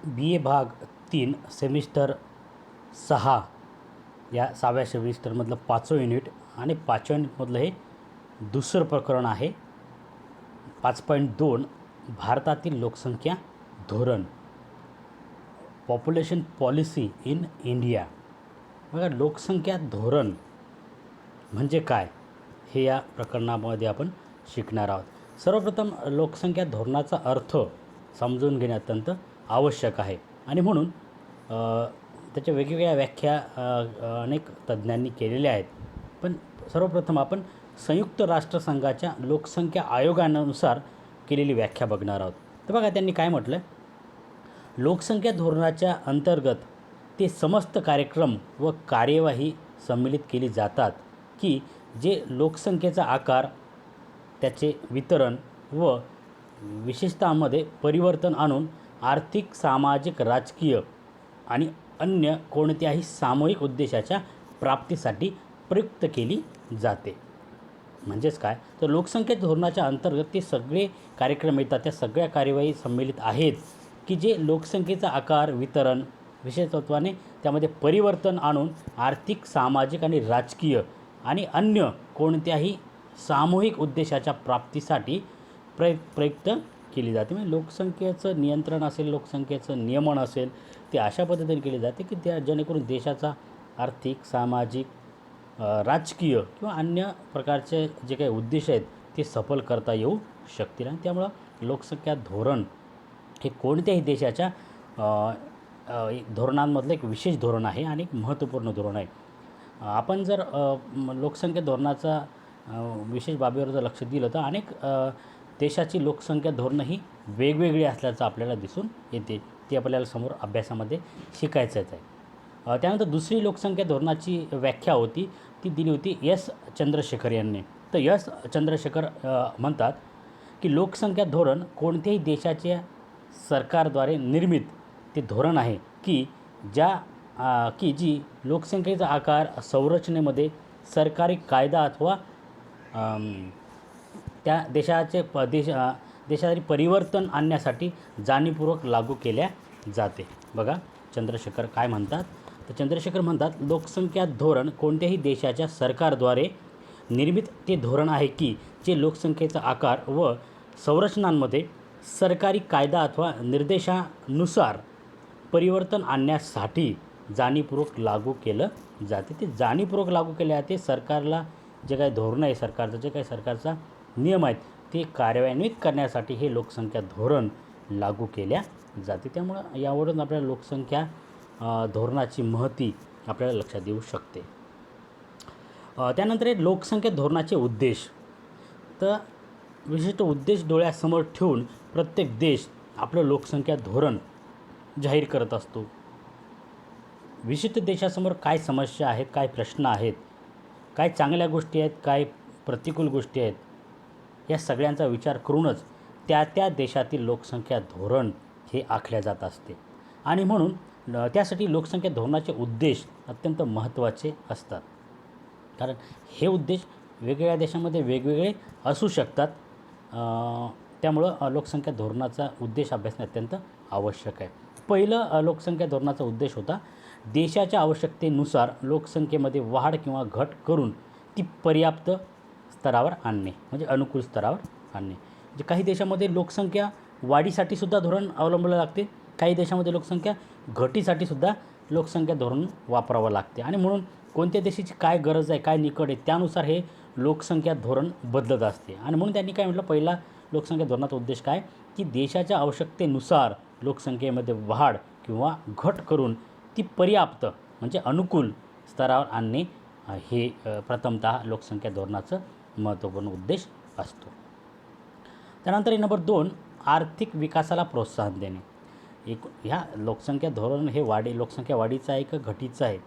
बी ए भाग 3 सेमिस्टर 6 या 6व्या सेमिस्टरमधलं 5वं युनिट आणि 5व्या युनिटमधलं हे दुसरं प्रकरण आहे. 5.2 भारतातील लोकसंख्या धोरण, पॉप्युलेशन पॉलिसी इन इंडिया. बघा, लोकसंख्या धोरण म्हणजे काय हे या प्रकरणामध्ये आपण शिकणार आहोत. सर्वप्रथम लोकसंख्या धोरणाचा अर्थ समजून घेणे अत्यंत आवश्यक आहे आणि म्हणून त्याच्या वेगवेगळ्या व्याख्या अनेक तज्ज्ञांनी केलेल्या आहेत. पण सर्वप्रथम आपण संयुक्त राष्ट्रसंघाच्या लोकसंख्या आयोगानुसार केलेली व्याख्या बघणार आहोत. तर बघा, त्यांनी काय म्हटलं, लोकसंख्या धोरणाच्या अंतर्गत ते समस्त कार्यक्रम व कार्यवाही सम्मिलित केली जातात की जे लोकसंख्येचा आकार, त्याचे वितरण व विशेषतांमध्ये परिवर्तन आणून आर्थिक, सामाजिक, राजकीय आणि अन्य कोणत्याही सामूहिक उद्देशाच्या प्राप्तीसाठी प्रयुक्त केली जाते. म्हणजेच काय, तर लोकसंख्या धोरणाच्या अंतर्गत ते सगळे कार्यक्रम येतात, त्या सगळ्या कार्यवाही सम्मिलित आहेत की जे लोकसंख्येचा आकार, वितरण, विशेषत्वाने त्यामध्ये परिवर्तन आणून आर्थिक, सामाजिक आणि राजकीय आणि अन्य कोणत्याही सामूहिक उद्देशाच्या प्राप्तीसाठी प्रयुक्त केली जाते. म्हणजे लोकसंख्येचं नियंत्रण असेल, लोकसंख्येचं नियमन असेल, ते अशा पद्धतीने केले जाते की त्या जेणेकरून देशाचा आर्थिक, सामाजिक, राजकीय किंवा अन्य प्रकारचे जे काही उद्देश आहेत ते सफल करता येऊ शकतील. आणि त्यामुळं लोकसंख्या धोरण हे कोणत्याही देशाच्या धोरणांमधलं एक विशेष धोरण आहे आणि एक महत्त्वपूर्ण धोरण आहे. आपण जर लोकसंख्या धोरणाचा विशेष बाबीवर जर लक्ष दिलं तर अनेक देशाची लोकसंख्या धोरणं ही वेगवेगळी असल्याचं आपल्याला दिसून येते. ते आपल्याला समोर अभ्यासामध्ये शिकायचंच आहे. त्यानंतर दुसरी लोकसंख्या धोरणाची व्याख्या होती, ती दिली होती एस चंद्रशेखर यांनी. तर एस चंद्रशेखर म्हणतात की लोकसंख्या धोरण कोणत्याही देशाच्या सरकारद्वारे निर्मित ते धोरण आहे की जी लोकसंख्येचा आकार, संरचनेमध्ये सरकारी कायदा अथवा त्या देशातील परिवर्तन आणण्यासाठी जाणीवपूर्वक लागू केल्या जाते. बघा, चंद्रशेखर काय म्हणतात, तर चंद्रशेखर म्हणतात लोकसंख्या धोरण कोणत्याही देशाच्या सरकारद्वारे निर्मित ते धोरण आहे की जे लोकसंख्येचा आकार व संरचनांमध्ये सरकारी कायदा अथवा निर्देशानुसार परिवर्तन आणण्यासाठी जाणीवपूर्वक लागू केलं जाते. ते जाणीवपूर्वक लागू केले जाते. सरकारला जे काही धोरणं आहे, सरकारचं जे काही सरकारचा नियम आहेत ते कार्यान्वित करण्यासाठी हे लोकसंख्या धोरण लागू केल्या जाते. त्यामुळं यावरून आपल्याला लोकसंख्या धोरणाची महती आपल्याला लक्षात येऊ शकते. त्यानंतर लोकसंख्या धोरणाचे उद्देश. तर विशिष्ट उद्देश डोळ्यासमोर ठेवून प्रत्येक देश आपलं लोकसंख्या धोरण जाहीर करत असतो. विशिष्ट देशासमोर काय समस्या आहेत, काय प्रश्न आहेत, काय चांगल्या गोष्टी आहेत, काय प्रतिकूल गोष्टी आहेत, या सगळ्यांचा विचार करूनच त्या देशातील लोकसंख्या धोरण हे आखल्या जात असते. आणि म्हणून त्यासाठी लोकसंख्या धोरणाचे उद्देश अत्यंत महत्त्वाचे असतात. कारण हे उद्देश वेगवेगळ्या देशामध्ये वेगवेगळे असू शकतात. त्यामुळं लोकसंख्या धोरणाचा उद्देश अभ्यासणे अत्यंत आवश्यक आहे. पहिलं लोकसंख्या धोरणाचा उद्देश होता देशाच्या आवश्यकतेनुसार लोकसंख्येमध्ये वाढ किंवा घट करून ती पर्याप्त स्तरावर आणणे, म्हणजे अनुकूल स्तरावर आणणे. म्हणजे काही देशामध्ये लोकसंख्या वाढीसाठी सुद्धा धोरण अवलंबलं लागते, काही देशामध्ये लोकसंख्या घटीसाठीसुद्धा लोकसंख्या धोरण वापरावं लागते. आणि म्हणून कोणत्या देशाची काय गरज आहे, काय निकड आहे, त्यानुसार हे लोकसंख्या धोरण बदलत असते. आणि म्हणून त्यांनी काय म्हटलं, पहिला लोकसंख्या धोरणाचा उद्देश काय की देशाच्या आवश्यकतेनुसार लोकसंख्येमध्ये वाढ किंवा घट करून ती पर्याप्त म्हणजे अनुकूल स्तरावर आणणे हे प्रथमतः लोकसंख्या धोरणाचं महत्त्वपूर्ण उद्देश असतो. त्यानंतर नंबर 2, आर्थिक विकासाला प्रोत्साहन देणे. ह्या लोकसंख्या धोरण हे लोकसंख्या वाढीचं आहे का घटीचं आहे,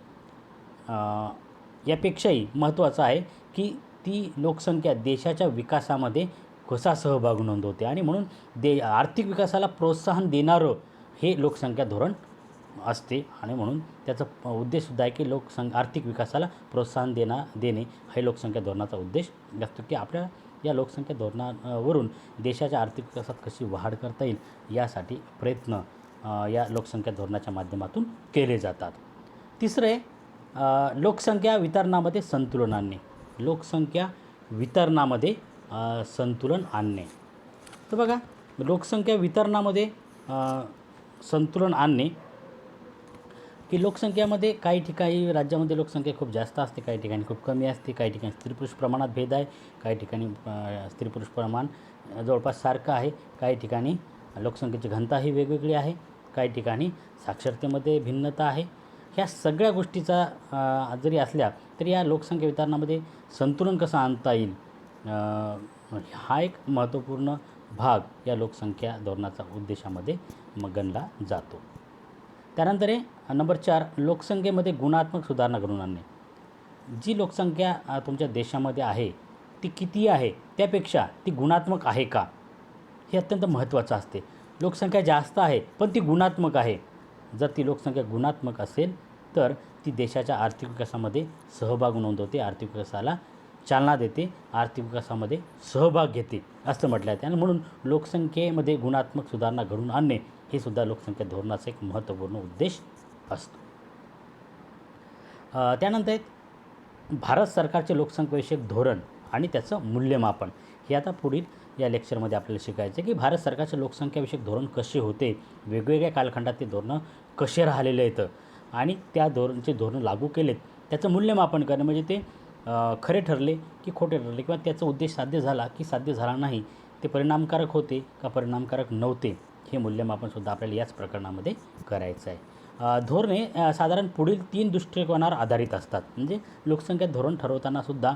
यापेक्षाही महत्त्वाचं आहे की ती लोकसंख्या देशाच्या विकासामध्ये कसा सहभाग नोंदवते. आणि म्हणून आर्थिक विकासाला प्रोत्साहन देणारं हे लोकसंख्या धोरण असते. आणि म्हणून त्याचा उद्देशसुद्धा आहे की आर्थिक विकासाला प्रोत्साहन देणे हे लोकसंख्या धोरणाचा उद्देश असतो की आपल्या या लोकसंख्या धोरणावरून देशाच्या आर्थिक विकासात कशी वाढ करता येईल यासाठी प्रयत्न या लोकसंख्या धोरणाच्या माध्यमातून केले जातात. तिसरे लोकसंख्या वितरणामध्ये संतुलन आणणे. लोकसंख्या वितरणामध्ये संतुलन आणणे. तर बघा, लोकसंख्या वितरणामध्ये संतुलन आणणे की लोकसंख्यामध्ये काही ठिकाणी राज्यामध्ये लोकसंख्या खूप जास्त असते, काही ठिकाणी खूप कमी असते, काही ठिकाणी स्त्री पुरुष प्रमाणात भेद आहे, काही ठिकाणी स्त्री पुरुष प्रमाण जवळपास सारखं आहे, काही ठिकाणी लोकसंख्येची घनता ही वेगवेगळी आहे, काही ठिकाणी साक्षरतेमध्ये भिन्नता आहे. ह्या सगळ्या गोष्टीचा जरी असल्या तरी या लोकसंख्या वितरणामध्ये संतुलन कसं आणता येईल हा एक महत्त्वपूर्ण भाग या लोकसंख्या धोरणाचा उद्देशामध्ये गणला जातो. त्यानंतर आहे नंबर 4, लोकसंख्येमध्ये गुणात्मक सुधारणा घडवून आणणे. जी लोकसंख्या तुमच्या देशामध्ये आहे ती किती आहे त्यापेक्षा ती गुणात्मक आहे का, हे अत्यंत महत्त्वाचं असते. लोकसंख्या जास्त आहे पण ती गुणात्मक आहे. जर ती लोकसंख्या गुणात्मक असेल तर ती देशाच्या आर्थिक विकासामध्ये सहभाग नोंदवते, आर्थिक विकासाला चालना देते, आर्थिक विकासामध्ये सहभाग घेते असं म्हटलं आहे. आणि म्हणून लोकसंख्येमध्ये गुणात्मक सुधारणा घडवून आणणे हे सुद्धा लोकसंख्या धोरणाचा एक महत्त्वपूर्ण उद्देश असतो. त्यानंतर भारत सरकारचे लोकसंख्याविषयक धोरण आणि त्याचं मूल्यमापन. हे आता पुढील या लेक्चरमध्ये आपल्याला शिकायचं आहे की भारत सरकारचे लोकसंख्याविषयक धोरण कसे होते, वेगवेगळ्या कालखंडात ते धोरणं कसे राहिलेले आहेत आणि त्या धोरण लागू केलेत त्याचं मूल्यमापन करणे, म्हणजे ते खरे ठरले की खोटे ठरले किंवा त्याचा उद्देश साध्य झाला की साध्य झाला नाही, ते परिणामकारक होते का परिणामकारक नव्हते, हे मूल्यमापनसुद्धा आपल्याला याच प्रकरणामध्ये करायचं आहे. धोरणे साधारण पुढील 3 दृष्टिकोनावर आधारित असतात. म्हणजे लोकसंख्या धोरण ठरवतानासुद्धा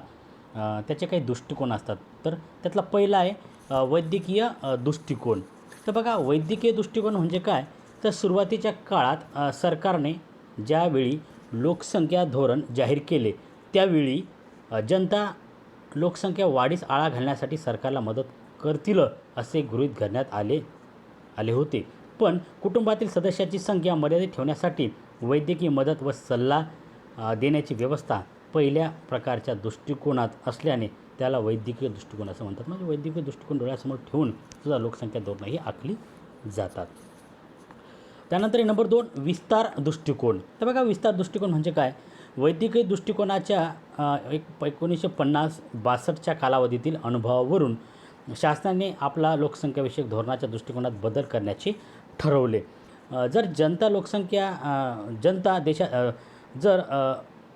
त्याचे काही दृष्टिकोन असतात. तर त्यातला पहिला आहे वैद्यकीय दृष्टिकोन. तर बघा, वैद्यकीय दृष्टिकोन म्हणजे काय, तर सुरुवातीच्या काळात सरकारने ज्यावेळी लोकसंख्या धोरण जाहीर केले त्यावेळी जनता लोकसंख्या वाढीस आळा घालण्यासाठी सरकारला मदत करतील असे गृहीत धरण्यात आले होते. पण कुटुंबातील सदस्याची संख्या मर्यादित ठेवण्यासाठी वैद्यकीय मदत व सल्ला देण्याची व्यवस्था पहिल्या प्रकारच्या दृष्टिकोनात असल्याने त्याला वैद्यकीय दृष्टिकोन असं म्हणतात. म्हणजे वैद्यकीय दृष्टिकोन डोळ्यासमोर ठेवून सुद्धा लोकसंख्या धोरणं ही आखली जातात. त्यानंतर नंबर 2, विस्तार दृष्टिकोन. तर बघा, विस्तार दृष्टिकोन म्हणजे काय, वैद्यकीय दृष्टिकोनाच्या 1950-62च्या कालावधीतील अनुभवावरून शासनाने आपला लोकसंख्याविषयक धोरणाच्या दृष्टिकोनात बदल करण्याचे ठरवले. जर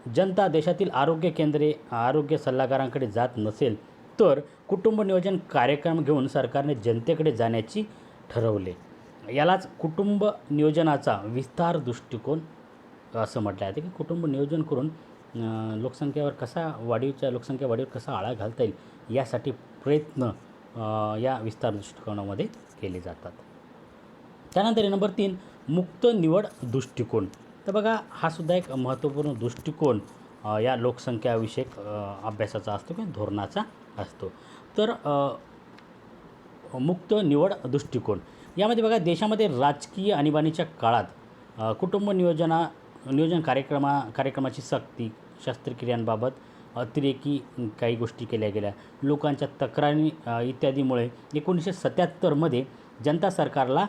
जनता देशातील आरोग्य केंद्रे, आरोग्य सल्लागारांकडे जात नसेल तर कुटुंब नियोजन कार्यक्रम घेऊन सरकारने जनतेकडे जाण्याची ठरवले. यालाच कुटुंब नियोजनाचा विस्तार दृष्टिकोन असं म्हटलं आहे. की कुटुंब नियोजन करून लोकसंख्या वाढीवर कसा आळा घालता येईल यासाठी प्रयत्न या विस्तार दृष्टिकोनामध्ये केले जातात. त्यानंतर नंबर 3, मुक्त निवड दृष्टिकोन. तर बघा, हा सुद्धा एक महत्त्वपूर्ण दृष्टिकोन या लोकसंख्याविषयक अभ्यासाचा असतो किंवा धोरणाचा असतो. तर मुक्त निवड दृष्टिकोन यामध्ये बघा, देशामध्ये राजकीय आणीबाणीच्या काळात कुटुंब नियोजन कार्यक्रमाची सक्ती, शस्त्रक्रियांबाबत अतिरेकी काही गोष्टी केल्या गेल्या, लोकांच्या तक्रारी इत्यादीमुळे 1977मध्ये जनता सरकारला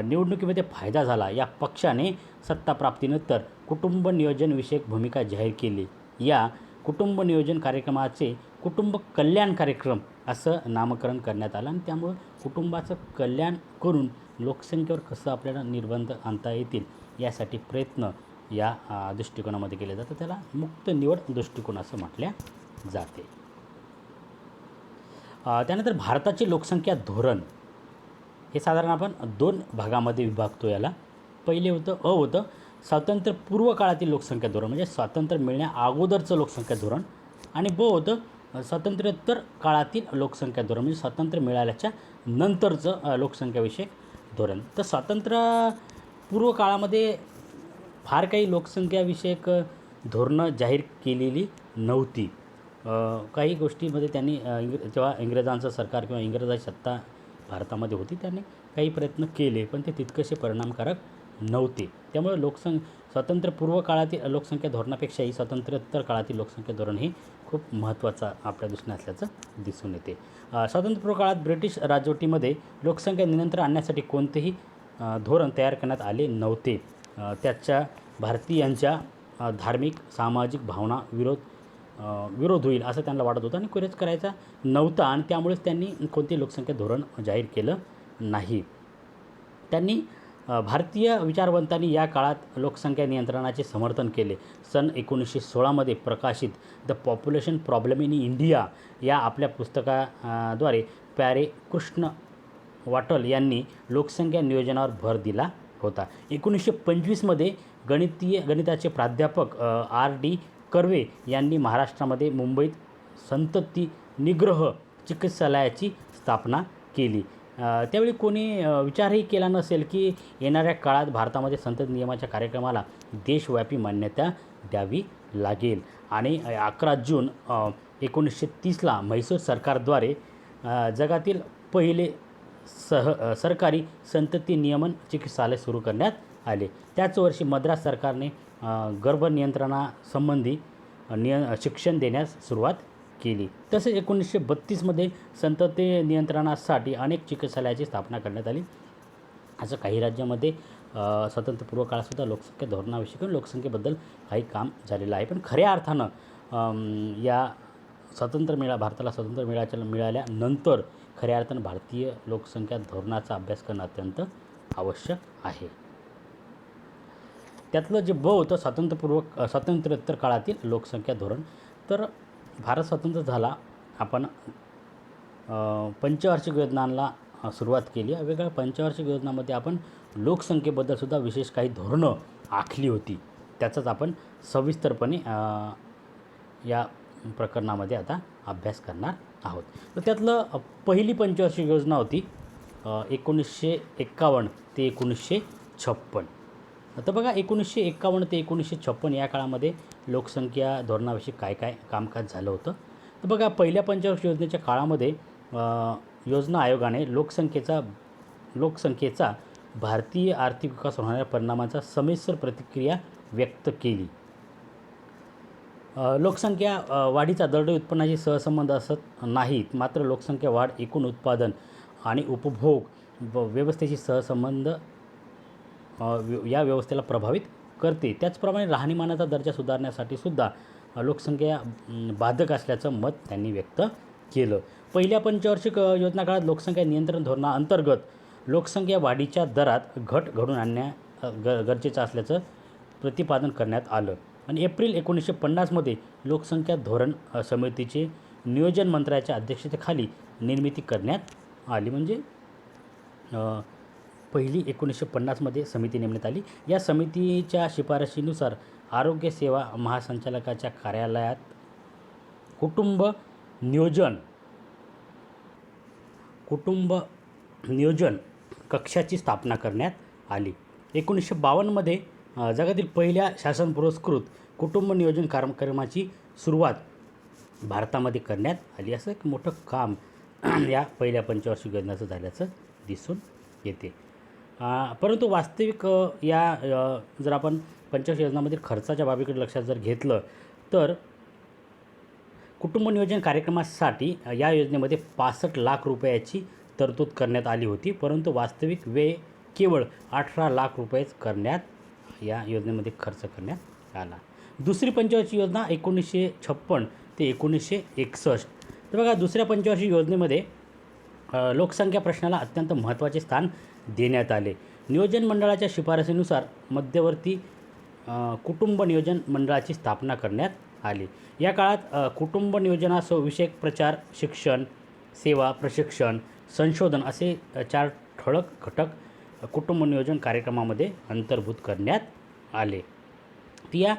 निवडणुकीमध्ये फायदा झाला. या पक्षाने सत्ता प्राप्तीनंतर कुटुंब नियोजनविषयक भूमिका जाहीर केली. या कुटुंब नियोजन कार्यक्रमाचे कुटुंब कल्याण कार्यक्रम असं नामकरण करण्यात आलं आणि त्यामुळं कुटुंबाचं कल्याण करून लोकसंख्येवर कसं आपल्याला निर्बंध आणता येतील यासाठी प्रयत्न या दृष्टिकोनामध्ये केले जातं. त्याला मुक्त निवड दृष्टिकोन असं म्हटल्या जाते. त्यानंतर भारताचे लोकसंख्या धोरण हे साधारण आपण 2 भागामध्ये विभागतो. याला पहिले होतं स्वातंत्र्यपूर्व काळातील लोकसंख्या धोरण, म्हणजे स्वातंत्र्य मिळण्या अगोदरचं लोकसंख्या धोरण, आणि होतं स्वातंत्र्योत्तर काळातील लोकसंख्या धोरण, म्हणजे स्वातंत्र्य मिळाल्याच्या नंतरचं लोकसंख्याविषयक धोरण. तर स्वातंत्र्यपूर्व काळामध्ये फार काही लोकसंख्याविषयक धोरणं जाहीर केलेली नव्हती. काही गोष्टीमध्ये त्यांनी जेव्हा इंग्रजांचं सरकार किंवा इंग्रजाची सत्ता भारतामध्ये होती त्यांनी काही प्रयत्न केले पण ते तितकेसे परिणामकारक नव्हते. त्यामुळे स्वातंत्र्यपूर्व काळातील लोकसंख्या धोरणापेक्षाही स्वातंत्र्योत्तर काळातील लोकसंख्या धोरण हे खूप महत्त्वाचं आपल्या दृष्टीने असल्याचं दिसून येते. स्वातंत्र्यपूर्व काळात ब्रिटिश राजवटीमध्ये लोकसंख्या नियंत्रण आणण्यासाठी कोणतेही धोरण तयार करण्यात आले नव्हते. त्याच्या भारतीयांच्या धार्मिक सामाजिक भावना विरोध होईल असं त्यांना वाटत होतं आणि कुरेच करायचा नव्हता आणि त्यामुळेच त्यांनी कोणते लोकसंख्या धोरण जाहीर केलं नाही. त्यांनी भारतीय विचारवंतांनी या काळात लोकसंख्या नियंत्रणाचे समर्थन केले. सन 1916 प्रकाशित the population problem in India या आपल्या पुस्तकाद्वारे प्यारे कृष्ण वाटल यांनी लोकसंख्या नियोजनावर भर दिला होता. 1925 गणिताचे प्राध्यापक R.D. कर्वे यांनी महाराष्ट्रामध्ये मुंबईत संतती निग्रह चिकित्सालयाची स्थापना केली. त्यावेळी कोणी विचारही केला नसेल की येणाऱ्या काळात भारतामध्ये संतती नियमाच्या कार्यक्रमाला देशव्यापी मान्यता द्यावी लागेल. आणि 11 जून 1930 म्हैसूर सरकारद्वारे जगातील पहिले सरकारी संतती नियमन चिकित्सालय सुरू करण्यात आले. त्याच वर्षी मद्रास सरकारने गर्भनियंत्रणासंबंधी शिक्षण देण्यास सुरुवात केली. तसेच 1932 संतती नियंत्रणासाठी अनेक चिकित्सालयाची स्थापना करण्यात आली. असं काही राज्यामध्ये स्वातंत्र्यपूर्व काळातसुद्धा लोकसंख्या धोरणाविषयी किंवा लोकसंख्येबद्दल काही काम झालेलं आहे. पण खऱ्या अर्थानं या भारताला स्वातंत्र्य मिळाल्यानंतर खऱ्या अर्थानं भारतीय लोकसंख्या धोरणाचा अभ्यास करणं अत्यंत आवश्यक आहे. त्यातलं जे होतं स्वातंत्र्योत्तर काळातील लोकसंख्या धोरण. तर भारत स्वतंत्र झाला, आपण पंचवार्षिक योजनांना सुरुवात केली. वेगवेगळ्या पंचवार्षिक योजनांमध्ये आपण लोकसंख्येबद्दलसुद्धा विशेष काही धोरणं आखली होती. त्याचाच आपण सविस्तरपणे या प्रकरणामध्ये आता अभ्यास करणार आहोत. तर त्यातलं पहिली पंचवार्षिक योजना होती 1951 ते 1956. तर बघा 1951 ते 1956 या काळामध्ये लोकसंख्या धोरणाविषयी काय काय कामकाज झालं होतं. तर बघा पहिल्या पंचवार्षिक योजनेच्या काळामध्ये योजना आयोगाने लोकसंख्येचा भारतीय आर्थिक विकास होणाऱ्या परिणामांचा समिश्र प्रतिक्रिया व्यक्त केली. लोकसंख्या वाढीचा दरडोई उत्पन्नाशी सहसंबंध असत नाहीत, मात्र लोकसंख्या वाढ एकूण उत्पादन आणि उपभोग व्यवस्थेशी सहसंबंध या व्यवस्थेला प्रभावित करते. त्याचप्रमाणे राहणीमानाचा दर्जा सुधारण्यासाठी सुद्धा लोकसंख्या बाधक असल्याचं मत त्यांनी व्यक्त केलं. पहिल्या पंचवार्षिक योजना काळात लोकसंख्या नियंत्रण धोरणाअंतर्गत लोकसंख्या वाढीच्या दरात घट घडून आणण्या गरजेचं असल्याचं प्रतिपादन करण्यात आलं. आणि एप्रिल 1950 लोकसंख्या धोरण समितीचे नियोजन मंत्र्याच्या अध्यक्षतेखाली निर्मिती करण्यात आली. म्हणजे पहिली 1950 समिती नेमण्यात आली. या समितीच्या शिफारशीनुसार आरोग्य सेवा महासंचालकाच्या कार्यालयात कुटुंब नियोजन कक्षाची स्थापना करण्यात आली. 1952 जगातील पहिल्या शासन पुरस्कृत कुटुंब नियोजन कार्यक्रमाची सुरुवात भारतामध्ये करण्यात आली. असं एक मोठं काम या पहिल्या पंचवार्षिक योजनेचं झाल्याचं दिसून येते. परंतु वास्तविक जर आपण पंचवार्षिक योजनामधील खर्चाच्या बाबीकडे लक्षात जर घेतलं तर कुटुंब नियोजन कार्यक्रमासाठी या योजनेमध्ये 65 लाख रुपयाची तरतूद करण्यात आली होती. परंतु वास्तविक व्यय केवळ 18 लाख रुपयेच या योजनेमध्ये खर्च करण्यात आला. दुसरी पंचवार्षिक योजना 1956 ते 1961. तर बघा दुसऱ्या पंचवार्षिक योजनेमध्ये लोकसंख्या प्रश्नाला अत्यंत महत्त्वाचे स्थान देण्यात आले. नियोजन मंडळाच्या शिफारसीनुसार मध्यवर्ती कुटुंब नियोजन मंडळाची स्थापना करण्यात आली. या काळात कुटुंब नियोजनाविषयक प्रचार, शिक्षण, सेवा, प्रशिक्षण, संशोधन असे 4 ठळक घटक कुटुंब नियोजन कार्यक्रमामध्ये अंतर्भूत करण्यात आले. या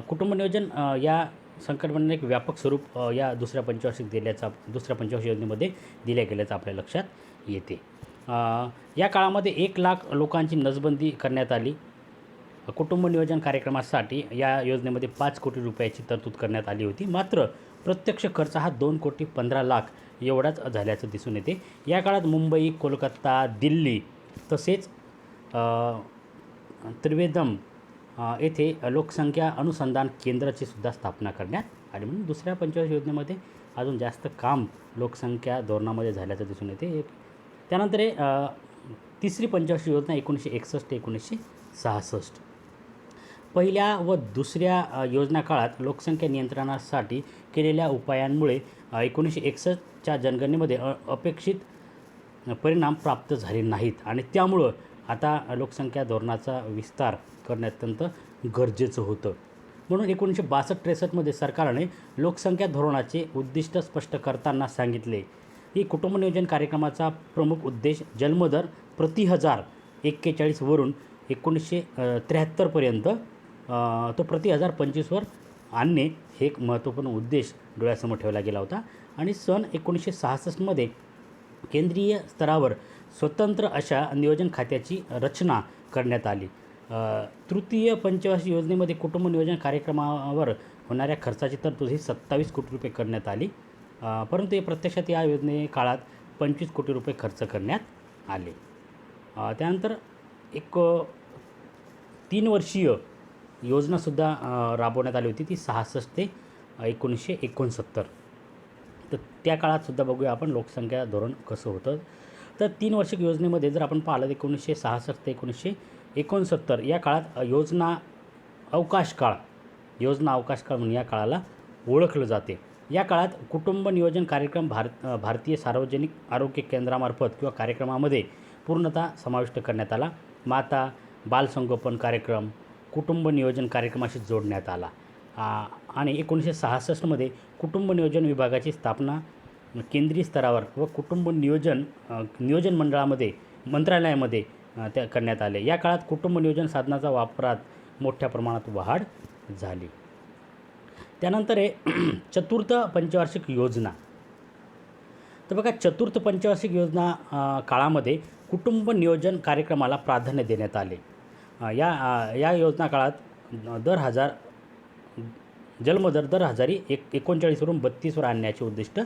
कुटुंब नियोजन या संकल्पनेने एक व्यापक स्वरूप या दुसऱ्या पंचवार्षिक योजनेमध्ये दिल्या गेल्याचं आपल्या लक्षात येते. या काळामध्ये 1 लाख लोकांची नसबंदी करण्यात आली. कुटुंब नियोजन कार्यक्रमासाठी या योजनेमध्ये 5 कोटी रुपयाची तरतूद करण्यात आली होती. मात्र प्रत्यक्ष खर्च हा 2,15,00,000 एवढाच झाल्याचं दिसून येते. या काळात मुंबई, कोलकाता, दिल्ली तसेच त्रिवेंद्रम येथे लोकसंख्या अनुसंधान केंद्राची सुद्धा स्थापना करण्यात आली. म्हणून दुसऱ्या पंचवार्षिक योजनेमध्ये अजून जास्त काम लोकसंख्या धोरणामध्ये झाल्याचं दिसून येते. त्यानंतर तिसरी पंचवार्षिक योजना 1961 ते 1966. पहिल्या व दुसऱ्या योजना काळात लोकसंख्या नियंत्रणासाठी केलेल्या उपायांमुळे 1961च्या जनगणनेमध्ये अपेक्षित परिणाम प्राप्त झाले नाहीत आणि त्यामुळं आता लोकसंख्या धोरणाचा विस्तार करणे अत्यंत गरजेचं होतं. म्हणून 1962-63मध्ये सरकारने लोकसंख्या धोरणाचे उद्दिष्ट स्पष्ट करताना सांगितले की कुटुंब नियोजन कार्यक्रमाचा प्रमुख उद्देश जन्मदर प्रति 1000 41 वरून 1973पर्यंत तो प्रति 1025वर आणणे हे एक महत्त्वपूर्ण उद्देश डोळ्यासमोर ठेवला गेला होता. आणि सन 1966मध्ये केंद्रीय स्तरावर स्वतंत्र अशा नियोजन खात्याची रचना करण्यात आली. तृतीय पंचवार्षिक योजनेमध्ये कुटुंब नियोजन कार्यक्रमावर होणाऱ्या खर्चाची तरतूद ही 27 कोटी रुपये करण्यात आली. परंतु हे प्रत्यक्षात या योजने काळात 25 कोटी रुपये खर्च करण्यात आले. त्यानंतर एक 3 वर्षीय योजनासुद्धा राबवण्यात आली होती, ती 66 ते 1969. तर त्या काळातसुद्धा बघूया आपण लोकसंख्या धोरण कसं होतं. तर 3 वार्षिक योजनेमध्ये जर आपण पाहिलं 1966 ते 1969 या काळात योजना अवकाश काळ म्हणून या काळाला ओळखलं जाते. या काळात कुटुंब नियोजन कार्यक्रम भारतीय सार्वजनिक आरोग्य केंद्रामार्फत किंवा कार्यक्रमामध्ये पूर्णतः समाविष्ट करण्यात आला. माता बालसंगोपन कार्यक्रम कुटुंब नियोजन कार्यक्रमाशी जोडण्यात आला. आणि 1966मध्ये कुटुंब नियोजन विभागाची स्थापना केंद्रीय स्तरावर व कुटुंब नियोजन मंत्रालयामध्ये त्या करण्यात आले. या काळात कुटुंब नियोजन साधनाचा वापरात मोठ्या प्रमाणात वाढ झाली. त्यानंतर आहे चतुर्थ पंचवार्षिक योजना. तर बघा, चतुर्थ पंचवार्षिक योजना काळामध्ये कुटुंब नियोजन कार्यक्रमाला प्राधान्य देण्यात आले. या योजना काळात जन्मदर दर 1939 वरून 32वर आणण्याचे उद्दिष्ट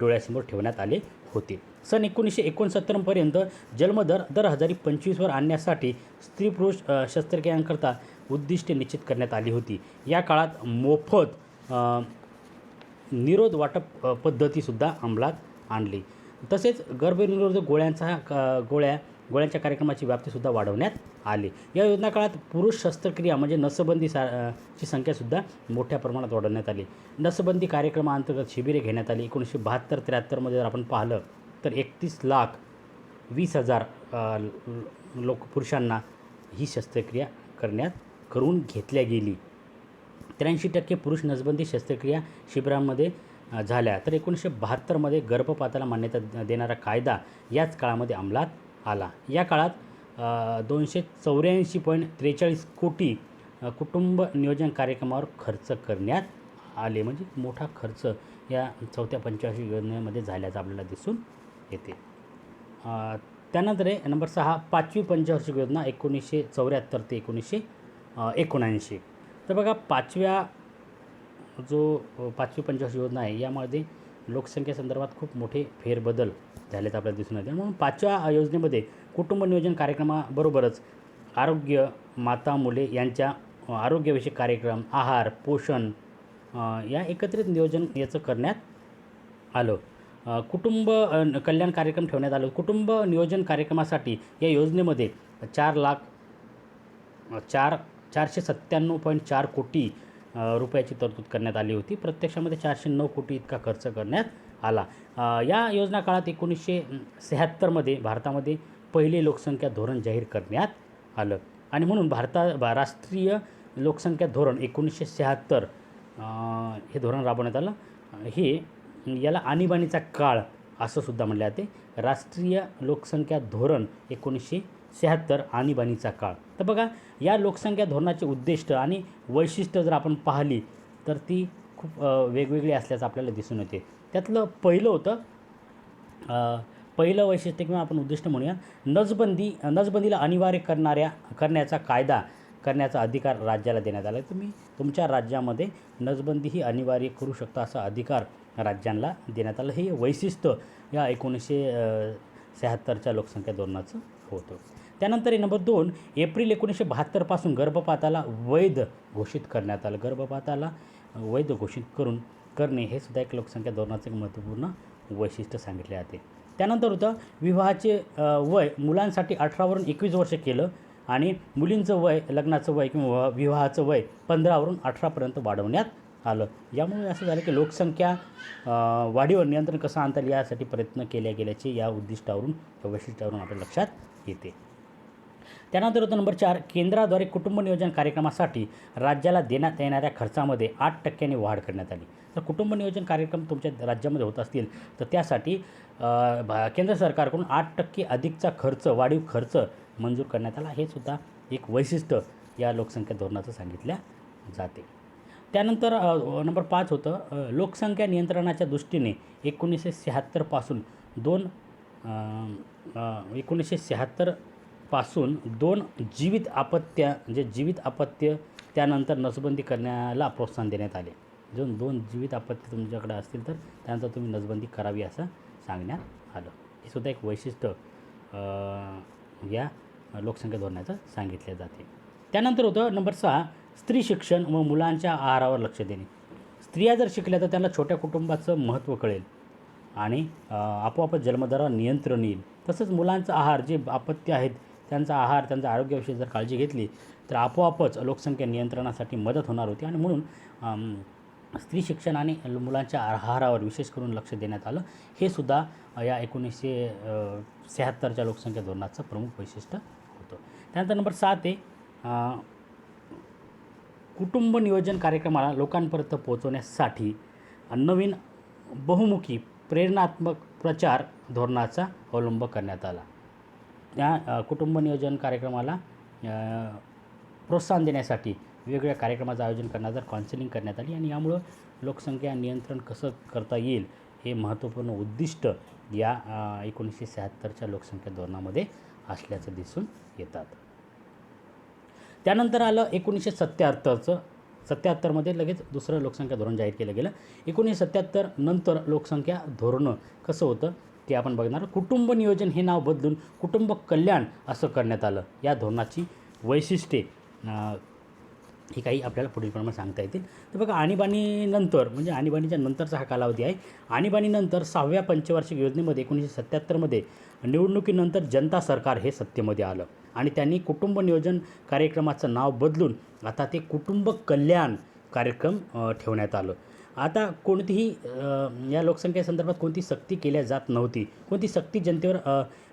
डोळ्यासमोर ठेवण्यात आले होते. सन 1969पर्यंत जन्मदर दर 25वर आणण्यासाठी स्त्री पुरुष शस्त्रक्रियांकरता उद्दिष्टे निश्चित करण्यात आली होती. या काळात मोफत निरोध वाटप पद्धतीसुद्धा अंमलात आणली. तसेच गर्भनिरोधक गोळ्यांच्या कार्यक्रमाची व्याप्तीसुद्धा वाढवण्यात आली. या योजना काळात पुरुष शस्त्रक्रिया म्हणजे नसबंदी ची संख्यासुद्धा मोठ्या प्रमाणात वाढवण्यात आली. नसबंदी कार्यक्रमाअंतर्गत शिबिरे घेण्यात आली. 1972-73मध्ये जर आपण पाहिलं तर 31,20,000 पुरुषांना ही शस्त्रक्रिया करून घेतल्या गेली. 83% पुरुष नसबंदी शस्त्रक्रिया शिबिरांमध्ये झाल्या. तर 1972मध्ये गर्भपाताला मान्यता देणारा कायदा याच काळामध्ये अंमलात आला. या काळात 284.43 कोटी कुटुंब नियोजन कार्यक्रमावर खर्च करण्यात आले. म्हणजे मोठा खर्च या चौथ्या पंचवार्षिक योजनेमध्ये झाल्याचं आपल्याला दिसून येते. त्यानंतर आहे नंबर 6 पाचवी पंचवार्षिक योजना 1974 ते 1979. तर बघा, पाचवी पंचवार्षिक योजना आहे यामध्ये लोकसंख्येसंदर्भात खूप मोठे फेरबदल झालेत आपल्याला दिसून येते. म्हणून पाचव्या योजनेमध्ये कुटुंब नियोजन कार्यक्रमाबरोबरच आरोग्य, माता मुले यांच्या आरोग्यविषयक कार्यक्रम, आहार, पोषण या एकत्रित नियोजन याचं करण्यात आलं. कुटुंब कल्याण कार्यक्रम ठेवण्यात आलं. कुटुंब नियोजन कार्यक्रमासाठी या योजनेमध्ये 497.4 कोटी रुपयाची तरतूद करण्यात आली होती. प्रत्यक्षामध्ये 409 कोटी इतका खर्च करण्यात आला. या योजना काळात 1976मध्ये भारतामध्ये पहिले लोकसंख्या धोरण जाहीर करण्यात आलं आणि म्हणून राष्ट्रीय लोकसंख्या धोरण 1976 हे धोरण राबवण्यात आलं. याला आणीबाणीचा काळ असं सुद्धा म्हटलं जाते. राष्ट्रीय लोकसंख्या धोरण 1976 आणीबाणीचा काळ. तर बघा, या लोकसंख्या धोरणाचे उद्दिष्ट आणि वैशिष्ट्य जर आपण पाहिली तर ती खूप वेगवेगळी असल्याचं आपल्याला दिसून येते. त्यातलं पहिलं वैशिष्ट्य किंवा आपण उद्दिष्ट म्हणूया, नसबंदीला अनिवार्य करण्याचा कायदा करण्याचा अधिकार राज्याला देण्यात आला. तुम्ही तुमच्या राज्यामध्ये नसबंदी ही अनिवार्य करू शकता असा अधिकार राज्यांना देण्यात आलं. हे वैशिष्ट्य या 1976च्या लोकसंख्या धोरणाचं होतं. त्यानंतर नंबर 2 एप्रिल 1972 गर्भपाताला वैध घोषित करण्यात आलं. गर्भपाताला वैध घोषित करणे हे सुद्धा एक लोकसंख्या धोरणाचं एक महत्त्वपूर्ण वैशिष्ट्य सांगितले जाते. त्यानंतर होतं विवाहाचे वय मुलांसाठी 18वरून 21 वर्ष केलं आणि मुलींचं वय लग्नाचं वय किंवा विवाहाचं वय 15वरून 18पर्यंत वाढवण्यात आलं. यामुळे असं झालं की लोकसंख्या वाढीवर नियंत्रण कसं आणता येईल यासाठी प्रयत्न केले गेल्याचे या उद्दिष्टावरून या वैशिष्ट्यावरून आपल्या लक्षात येते. त्यानंतर होतं नंबर 4, केंद्राद्वारे कुटुंब नियोजन कार्यक्रमासाठी राज्याला देण्यात येणाऱ्या खर्चामध्ये 8% वाढ करण्यात आली. तर कुटुंब नियोजन कार्यक्रम तुमच्या राज्यामध्ये होत असतील तर त्यासाठी केंद्र सरकारकडून 8% अधिकचा खर्च वाढीव खर्च मंजूर करण्यात आला. हे सुद्धा एक वैशिष्ट्य या लोकसंख्या धोरणाचं सांगितल्या जाते. त्यानंतर नंबर 5 होतं लोकसंख्या नियंत्रणाच्या दृष्टीने 1976 पासून 2 जीवित अपत्य म्हणजे जीवित अपत्य त्यानंतर नसबंदी करण्याला प्रोत्साहन देण्यात आले. जो 2 जीवित अपत्य तुमच्याकडे असतील तर त्यानंतर तुम्ही नसबंदी करावी असं सांगण्यात आलं. हे सुद्धा एक वैशिष्ट्य या लोकसंख्या धोरणाचं सांगितले जाते. त्यानंतर होतं नंबर 6, स्त्री शिक्षण व मुलांच्या आहारावर लक्ष देणे. स्त्रिया जर शिकल्या तर त्यांना छोट्या कुटुंबाचं महत्त्व कळेल आणि आपोआपच जन्मदरावर नियंत्रण येईल. तसंच मुलांचा आहार जे अपत्य आहेत त्यांचा आहार त्यांच्या आरोग्याविषयी जर काळजी घेतली तर आपोआपच लोकसंख्या नियंत्रणासाठी मदत होणार होती आणि म्हणून स्त्री शिक्षण आणि मुलांच्या आहारावर विशेष करून लक्ष देण्यात आलं. हे सुद्धा या 1976च्या लोकसंख्या धोरणाचं प्रमुख वैशिष्ट्य होतं. त्यानंतर नंबर 7 आहे कुटुंब नियोजन कार्यक्रमाला लोकांपर्यंत पोहोचवण्यासाठी नवीन बहुमुखी प्रेरणात्मक प्रचार धोरणाचा अवलंब करण्यात आला. या कुटुंब नियोजन कार्यक्रमाला प्रोत्साहन देण्यासाठी वेगवेगळ्या कार्यक्रमाचं आयोजन करण्यात काउन्सिलिंग करण्यात आली आणि यामुळं लोकसंख्या नियंत्रण कसं करता येईल हे महत्त्वपूर्ण उद्दिष्ट या 1976च्या लोकसंख्या धोरणामध्ये असल्याचं दिसून येतात. त्यानंतर आलं 1977मध्ये लगेच दुसरं लोकसंख्या धोरण जाहीर केलं गेलं. 1977 नंतर लोकसंख्या धोरणं कसं होतं ते आपण बघणार. कुटुंब नियोजन हे नाव बदलून कुटुंब कल्याण असं करण्यात आलं. या धोरणाची वैशिष्ट्ये ही काही आपल्याला पुढीलप्रमाणे सांगता येतील. तर बघा आणीबाणीनंतर म्हणजे आणीबाणीच्या नंतरचा हा कालावधी आहे. आणीबाणीनंतर 6व्या पंचवार्षिक योजनेमध्ये 1977मध्ये निवडणुकीनंतर जनता सरकार हे सत्तेमध्ये आलं आणि त्यांनी कुटुंब नियोजन कार्यक्रमाचं नाव बदलून आता ते कुटुंब कल्याण कार्यक्रम ठेवण्यात आलं. आता कोणतीही या लोकसंख्येसंदर्भात कोणती सक्ती केल्या जात नव्हती. कोणती सक्ती जनतेवर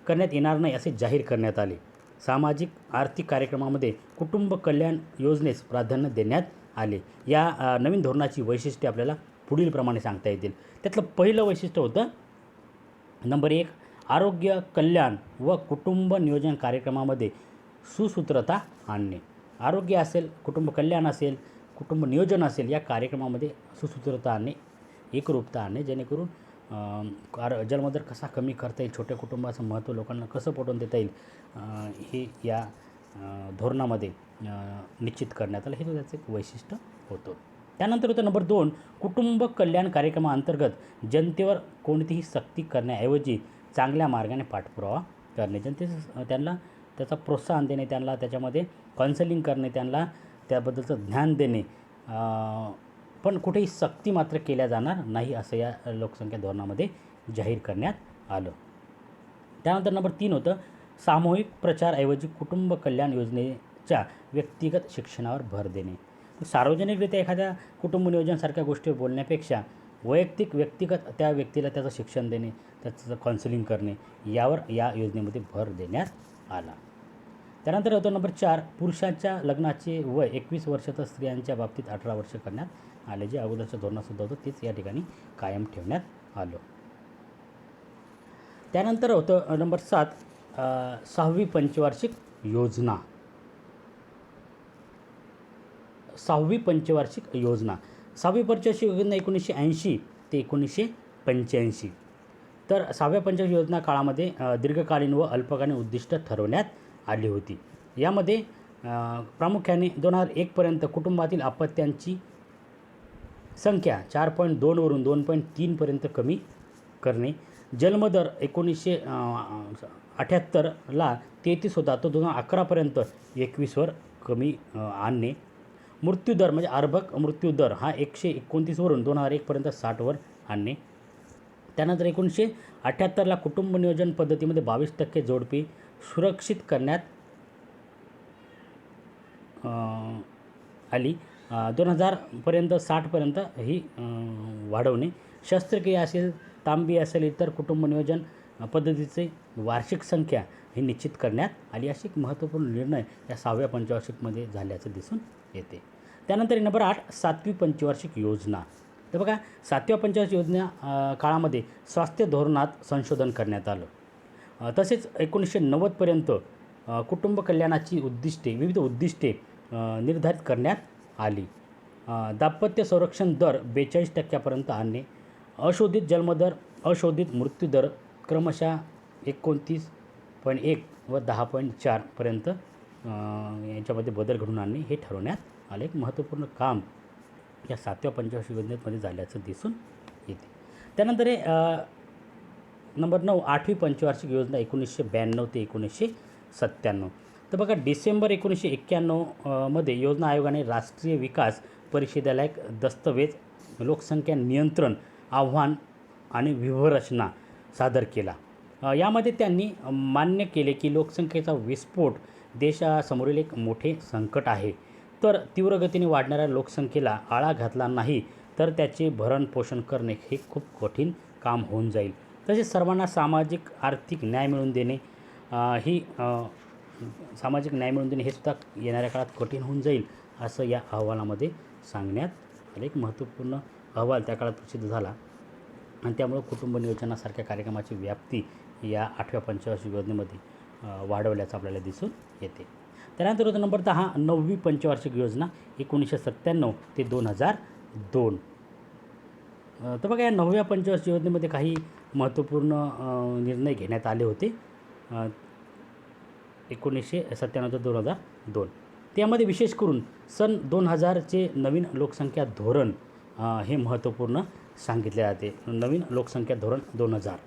करण्यात येणार नाही असे जाहीर करण्यात आले. सामाजिक आर्थिक कार्यक्रमामध्ये कुटुंब कल्याण योजनेस प्राधान्य देण्यात आले. या नवीन धोरणाची वैशिष्ट्ये आपल्याला पुढीलप्रमाणे सांगता येतील. त्यातलं पहिलं वैशिष्ट्य होतं नंबर 1, आरोग्य कल्याण व कुटुंब नियोजन कार्यक्रमामध्ये सुसूत्रता आणणे. आरोग्य असेल, कुटुंब कल्याण असेल, कुटुंब नियोजन असेल या कार्यक्रमामध्ये सुसूत्रता आणणे, एकरूपता आणणे जेणेकरून जन्मदर कसा कमी करता येईल, छोट्या कुटुंबाचं महत्त्व लोकांना कसं पटवून देता येईल हे या धोरणामध्ये निश्चित करण्यात आलं. हे त्याचं एक वैशिष्ट्य होतं. त्यानंतर होतं नंबर 2, कुटुंब कल्याण कार्यक्रमाअंतर्गत जनतेवर कोणतीही सक्ती करण्याऐवजी चांगल्या मार्गाने पाठपुरावा करणे, त्यांना त्याचा प्रोत्साहन देणे, त्यांना त्याच्यामध्ये काउन्सिलिंग करणे, त्यांना त्याबद्दलचं ज्ञान देणे, पण कुठेही सक्ती मात्र केल्या जाणार नाही असं या लोकसंख्या धोरणामध्ये जाहीर करण्यात आलं. त्यानंतर नंबर 3 होतं सामूहिक प्रचारऐवजी कुटुंब कल्याण योजनेच्या व्यक्तिगत शिक्षणावर भर देणे. सार्वजनिकरित्या एखाद्या कुटुंब नियोजनासारख्या गोष्टीवर बोलण्यापेक्षा व्यक्तिगत त्या व्यक्तीला त्याचं शिक्षण देणे, त्याचं काउन्सिलिंग करणे यावर या योजनेमध्ये भर देण्यात आला. त्यानंतर होतं नंबर 4, पुरुषांच्या लग्नाचे वय 21 वर्ष तर स्त्रियांच्या बाबतीत 18 वर्ष करण्यात आले. जे अगोदरचं धोरणासुद्धा होतं तेच या ठिकाणी कायम ठेवण्यात आलं. त्यानंतर होतं नंबर 7, 6वी पंचवार्षिक योजना. 6वी पंचवार्षिक योजना 1980 ते 1985. तर 6व्या पंचवार्षिक योजना काळामध्ये दीर्घकालीन व अल्पकालीन उद्दिष्ट ठरवण्यात आली होती. यामध्ये प्रामुख्याने 2001 पर्यंत कुटुंबातील अपत्यांची संख्या 4.2 वरून 2.3 कमी करणे, जन्मदर 1978ला 33 होता तो 2011 पर्यंत 21वर कमी आणणे, मृत्यूदर म्हणजे अर्भक मृत्यूदर हा 129 वरून 2001 पर्यंत 60वर आणणे, त्यानंतर 1978ला कुटुंब नियोजन पद्धतीमध्ये 22% जोडपी सुरक्षित करण्यात आली. 2000पर्यंत 60पर्यंत ही वाढवणे. शस्त्रक्रिया असेल, तांबी असेल, इतर कुटुंब नियोजन पद्धतीचे वार्षिक संख्या ही निश्चित करण्यात आली. अशी एक महत्त्वपूर्ण निर्णय या 6व्या पंचवार्षिकमध्ये झाल्याचं दिसून येते. त्यानंतर नंबर 8 7वी पंचवार्षिक योजना. तर बघा 7व्या पंचवार्षिक योजना काळामध्ये स्वास्थ्य धोरणात संशोधन करण्यात आलं. तसेच 1990पर्यंत कुटुंब कल्याणाची विविध उद्दिष्टे निर्धारित करण्यात आली. दाम्पत्य संरक्षण दर 42% आणणे. अशोधित जन्मदर, अशोधित मृत्यूदर क्रमशः 29.1 व 10.4पर्यंत यांच्यामध्ये बदल घडून आणणे हे ठरवण्यात आले. एक महत्त्वपूर्ण काम या 7व्या पंचवार्षिक योजनेमध्ये झाल्याचं दिसून येते. त्यानंतर नंबर 9 8वी पंचवार्षिक योजना 1992 ते 1997. तर बघा डिसेंबर 1991 मध्ये योजना आयोगाने राष्ट्रीय विकास परिषदेला एक दस्तवेज लोकसंख्या नियंत्रण आव्हान आणि व्यूहरचना सादर केला. यामध्ये त्यांनी मान्य केले की लोकसंख्येचा विस्फोट देशासमोरील एक मोठे संकट आहे. तर तीव्र गतीने वाढणाऱ्या लोकसंख्येला आळा घातला नाही तर त्याचे भरण पोषण करणे हे खूप कठीण काम होऊन जाईल. तसेच सर्वांना सामाजिक आर्थिक न्याय मिळवून देणे सामाजिक न्याय मिळवून देणे हे सुद्धा येणाऱ्या काळात कठीण होऊन जाईल असं या अहवालामध्ये सांगण्यात आले. एक महत्त्वपूर्ण अहवाल त्या काळात प्रसिद्ध झाला आणि त्यामुळे कुटुंब नियोजनासारख्या कार्यक्रमाची व्याप्ती या 8व्या पंचवार्षिक योजनेमध्ये वाढवल्याचं आपल्याला दिसून येते. त्यानंतर होतं नंबर 10 9वी पंचवार्षिक योजना 1997 ते 2002. तर बघा या 9व्या पंचवार्षिक योजनेमध्ये काही महत्त्वपूर्ण निर्णय घेण्यात आले होते 1997 ते 2002. त्यामध्ये विशेष करून सन 2000चे नवीन लोकसंख्या धोरण हे महत्त्वपूर्ण सांगितले जाते. नवीन लोकसंख्या धोरण 2000.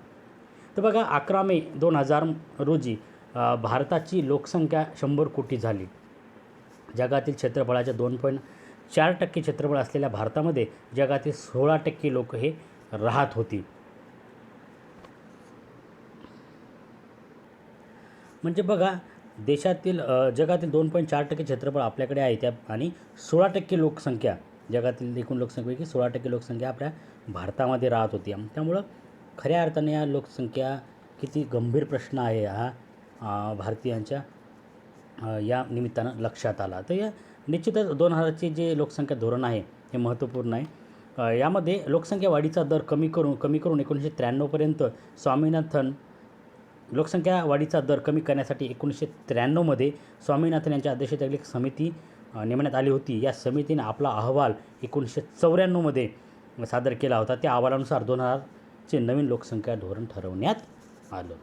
तर बघा 11 मे 2000 रोजी भारताची लोकसंख्या 100 कोटी झाली. जगातील क्षेत्रफळाच्या 2.4% क्षेत्रफळ असलेल्या भारतामध्ये जगातील 16% लोक हे राहत होती. म्हणजे बघा देशातील जगातील 2.4% क्षेत्रफळ आपल्याकडे आहे त्या आणि 16% लोकसंख्या जगातील एकूण लोकसंख्येपैकी 16% लोकसंख्या आपल्या भारतामध्ये राहत होती. त्यामुळं खऱ्या अर्थाने या लोकसंख्या किती गंभीर प्रश्न आहे हा भारतीयांच्या या निमित्तानं लक्षात आला. तर या निश्चितच 2000चे जे लोकसंख्या धोरण आहे हे महत्त्वपूर्ण आहे. यामध्ये लोकसंख्या वाढीचा दर कमी करून 1993पर्यंत स्वामीनाथन लोकसंख्या वाढीचा दर कमी करण्यासाठी 1993मध्ये स्वामीनाथन यांच्या अध्यक्षतेखाली एक समिती नेमण्यात आली होती. या समितीने आपला अहवाल 1994मध्ये सादर केला होता. त्या अहवालानुसार 2000चे नवीन लोकसंख्या धोरण ठरवण्यात आलं.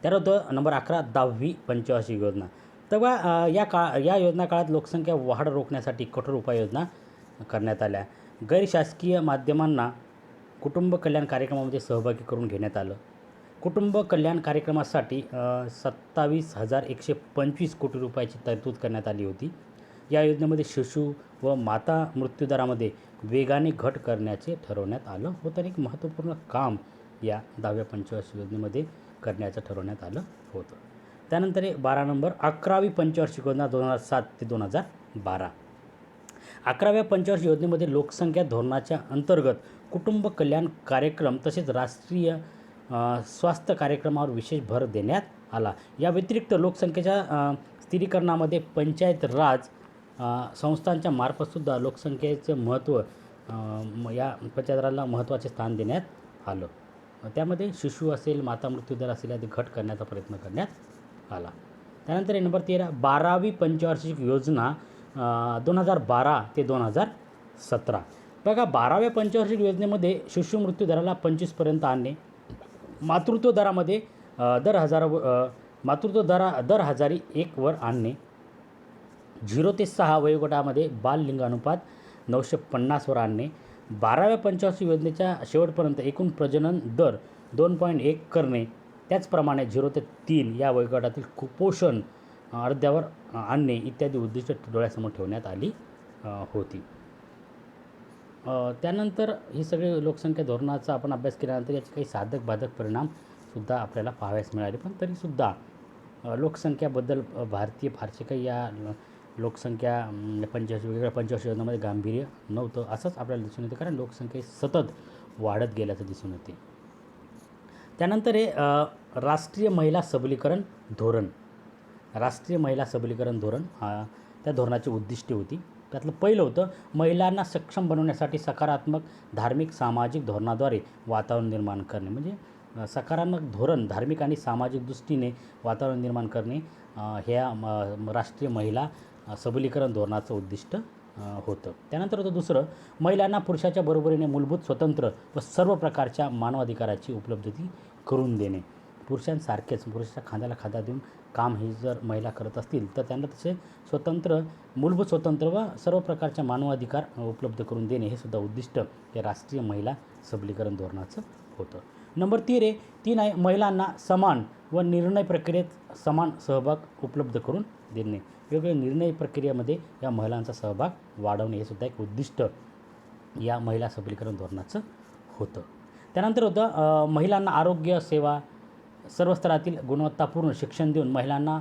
त्यानंतर नंबर 11 10वी पंचवार्षिक योजना. तेव्हा या योजना काळात लोकसंख्या वाढ रोखण्यासाठी कठोर उपाययोजना करण्यात आल्या. गैरशासकीय माध्यमांना कुटुंब कल्याण कार्यक्रमामध्ये सहभागी करून घेण्यात आलं. कुटुंब कल्याण कार्यक्रमासाठी 27,125 कोटी रुपयाची तरतूद करण्यात आली होती. या योजनेमध्ये शिशु व माता मृत्यूदरामध्ये वेगाने घट करण्याचे ठरवण्यात आलं होतं. एक महत्त्वपूर्ण काम या 10व्या पंचवार्षिक योजनेमध्ये करण्याचं ठरवण्यात आलं होतं. त्यानंतर 12 नंबर 11वी पंचवार्षिक योजना 2007 ते 2012. 11व्या पंचवार्षिक योजनेमध्ये लोकसंख्या धोरणाच्या अंतर्गत कुटुंब कल्याण कार्यक्रम तसेच राष्ट्रीय स्वास्थ्य कार्यक्रमावर विशेष भर देण्यात आला. या व्यतिरिक्त लोकसंख्येच्या स्थिरीकरणामध्ये पंचायत राज संस्थांच्या मार्फतसुद्धा लोकसंख्येचं महत्त्व या पंचायत राजला महत्त्वाचे स्थान देण्यात आलं. त्यामध्ये शिशु असेल, माता मृत्यूदर असेल यात घट करण्याचा प्रयत्न करण्यात आला. त्यानंतर नंबर 13 12वी पंचवार्षिक योजना 2012 ते 2017. बघा 12व्या पंचवार्षिक योजनेमध्ये शिशु मृत्यूदराला 25पर्यंत आणणे. मातृत्व दरामध्ये दर हजारी 1 वर आणणे. 0 ते 6 वयोगटामध्ये बाल लिंगानुपात 950 वर आणणे. 12व्या पंचवार्षिक योजनेच्या शेवटपर्यंत एकूण प्रजनन दर 2.1 करणे. त्याचप्रमाणे 0 ते 3 या वयोगटातील कुपोषण अर्ध्यावर आणणे इत्यादी उद्दिष्ट डोळ्यासमोर ठेवण्यात आली होती. त्यानंतर ही सगळी लोकसंख्या धोरणाचा आपण अभ्यास केल्यानंतर याचे काही साधक बाधक परिणामसुद्धा आपल्याला पाहावयास मिळाले. पण तरीसुद्धा लोकसंख्याबद्दल भारतीय फारसे काही या लोकसंख्या 85 वेगवेगळ्या 85 योजनांमध्ये गांभीर्य नव्हतं असंच आपल्याला दिसून येते, कारण लोकसंख्या सतत वाढत गेल्याचं दिसून येते. त्यानंतर हे राष्ट्रीय महिला सबलीकरण धोरण. राष्ट्रीय महिला सबलीकरण धोरण त्या धोरणाची उद्दिष्टे होती. त्यातलं पहिलं होतं, महिलांना सक्षम बनवण्यासाठी सकारात्मक धार्मिक सामाजिक धोरणाद्वारे वातावरण निर्माण करणे. म्हणजे सकारात्मक धोरण धार्मिक आणि सामाजिक दृष्टीने वातावरण निर्माण करणे ह्या राष्ट्रीय महिला सबलीकरण धोरणाचं उद्दिष्ट होतं. त्यानंतर होतं दुसरं, महिलांना पुरुषाच्या बरोबरीने मूलभूत स्वतंत्र व सर्व प्रकारच्या मानवाधिकाराची उपलब्धती करून देणे. पुरुषांसारखेच पुरुषाच्या खांद्याला खांदा देऊन काम हे जर महिला करत असतील तर त्यांना तसे मूलभूत स्वतंत्र व सर्व प्रकारच्या मानवाधिकार उपलब्ध करून देणे हे सुद्धा उद्दिष्ट हे राष्ट्रीय महिला सबलीकरण धोरणाचं होतं. नंबर 3 आहे, महिलांना समान व निर्णय प्रक्रियेत समान सहभाग उपलब्ध करून देणे. वेगवेगळ्या निर्णय प्रक्रियेमध्ये या महिलांचा सहभाग वाढवणे हे सुद्धा एक उद्दिष्ट या महिला सबलीकरण धोरणाचं होतं. त्यानंतर होतं, महिलांना आरोग्य सेवा सर्व स्तरातील गुणवत्तापूर्ण शिक्षण देऊन महिलांना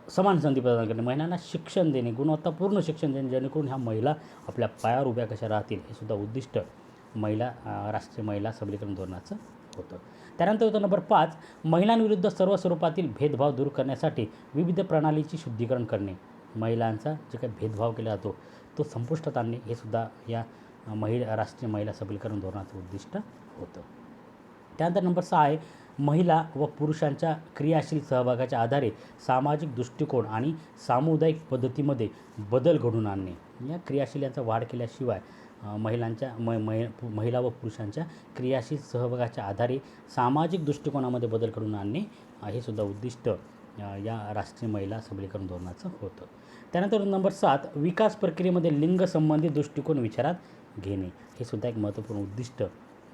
समान संधी प्रदान करणे. महिलांना शिक्षण देणे, गुणवत्तापूर्ण शिक्षण देणे, जेणेकरून ह्या महिला आपल्या पायावर उभ्या कशा राहतील हे सुद्धा उद्दिष्ट राष्ट्रीय महिला सबलीकरण धोरणाचं होतं. त्यानंतर होतं नंबर 5, महिलांविरुद्ध सर्व स्वरूपातील भेदभाव दूर करण्यासाठी विविध प्रणालीची शुद्धीकरण करणे. महिलांचा जे काही भेदभाव केला जातो तो संपुष्टात आणणे हे सुद्धा या राष्ट्रीय महिला सबलीकरण धोरणाचं उद्दिष्ट होतं. त्यानंतर नंबर 6 आहे, महिला व पुरुषांच्या क्रियाशील सहभागाच्या आधारे सामाजिक दृष्टिकोन आणि सामुदायिक पद्धतीमध्ये बदल घडवून आणणे. या क्रियाशील यांचा वाढ केल्याशिवाय महिला व पुरुषांच्या क्रियाशील सहभागाच्या आधारे सामाजिक दृष्टिकोनामध्ये बदल घडवून आणणे हे सुद्धा उद्दिष्ट या राष्ट्रीय महिला सबलीकरण धोरणाचं होतं. त्यानंतर नंबर 7, विकास प्रक्रियेमध्ये लिंगसंबंधी दृष्टिकोन विचारात घेणे हे सुद्धा एक महत्त्वपूर्ण उद्दिष्ट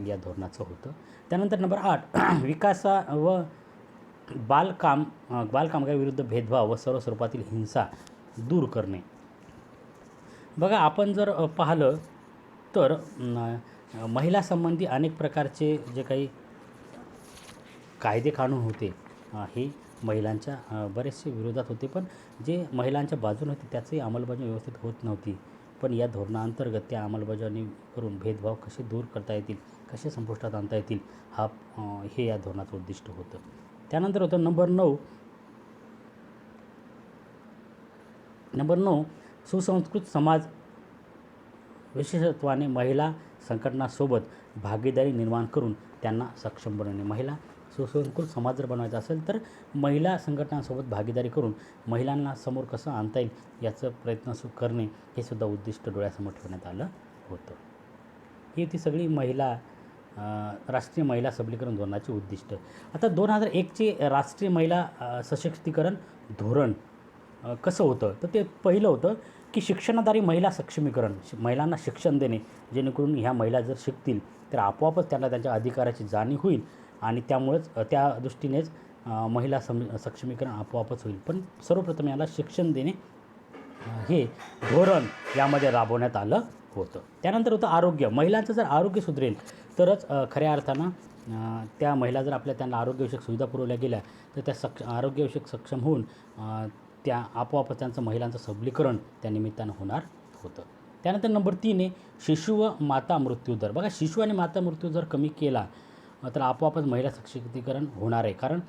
या धोरणाचं होतं. त्यानंतर नंबर 8, विकासा व बालकामगाराविरुद्ध भेदभाव व सर्व स्वरूपातील हिंसा दूर करणे. बघा, आपण जर पाहिलं तर महिलासंबंधी अनेक प्रकारचे जे काही कायदे कानून होते हे महिलांच्या बरेचसे विरोधात होते, पण जे महिलांच्या बाजूने होते त्याचंही अंमलबजावणी व्यवस्थित होत नव्हती. पण या धोरणाअंतर्गत त्या अंमलबजावणी करून भेदभाव कसे दूर करता येतील, कसे संपुष्टात आणता येतील हे या धोरणाचं उद्दिष्ट होतं. त्यानंतर होतं नंबर 9, सुसंस्कृत समाज विशेषत्वाने महिला संघटनांसोबत भागीदारी निर्माण करून त्यांना सक्षम बनवणे. महिला सुसंस्कृत समाज जर बनवायचा असेल तर महिला संघटनांसोबत भागीदारी करून महिलांना समोर कसं आणता येईल याचं प्रयत्न करणे हे सुद्धा उद्दिष्ट डोळ्यासमोर ठेवण्यात आलं होतं. ही ती सगळी राष्ट्रीय महिला सबलीकरण धोरणाची उद्दिष्ट. आता 2001चे राष्ट्रीय महिला सशक्तीकरण धोरण कसं होतं, तर ते पहिलं होतं की शिक्षणाद्वारे महिला सक्षमीकरण, महिलांना शिक्षण देणे, जेणेकरून ह्या महिला जर शिकतील तर आपोआपच त्यांना त्यांच्या अधिकाराची जाणीव होईल आणि त्यामुळेच त्या दृष्टीनेच महिला सक्षमीकरण आपोआपच होईल. पण सर्वप्रथम याला शिक्षण देणे हे धोरण यामध्ये राबवण्यात आलं होतं. त्यानंतर होतं आरोग्य. महिलांचं जर आरोग्य सुधरेल तरच खऱ्या अर्थानं त्या महिला जर त्यांना आरोग्यविषयक सुविधा पुरवल्या गेल्या तर त्या आरोग्यविषयक सक्षम होऊन त्या आपोआपच त्यांचं महिलांचं सबलीकरण त्या निमित्तानं होणार होतं. त्यानंतर नंबर 3 आहे, शिशु व माता मृत्यूदर. बघा, शिशु आणि माता मृत्यू जर कमी केला तर आपोआपच महिला सशक्तीकरण होणार आहे. कारण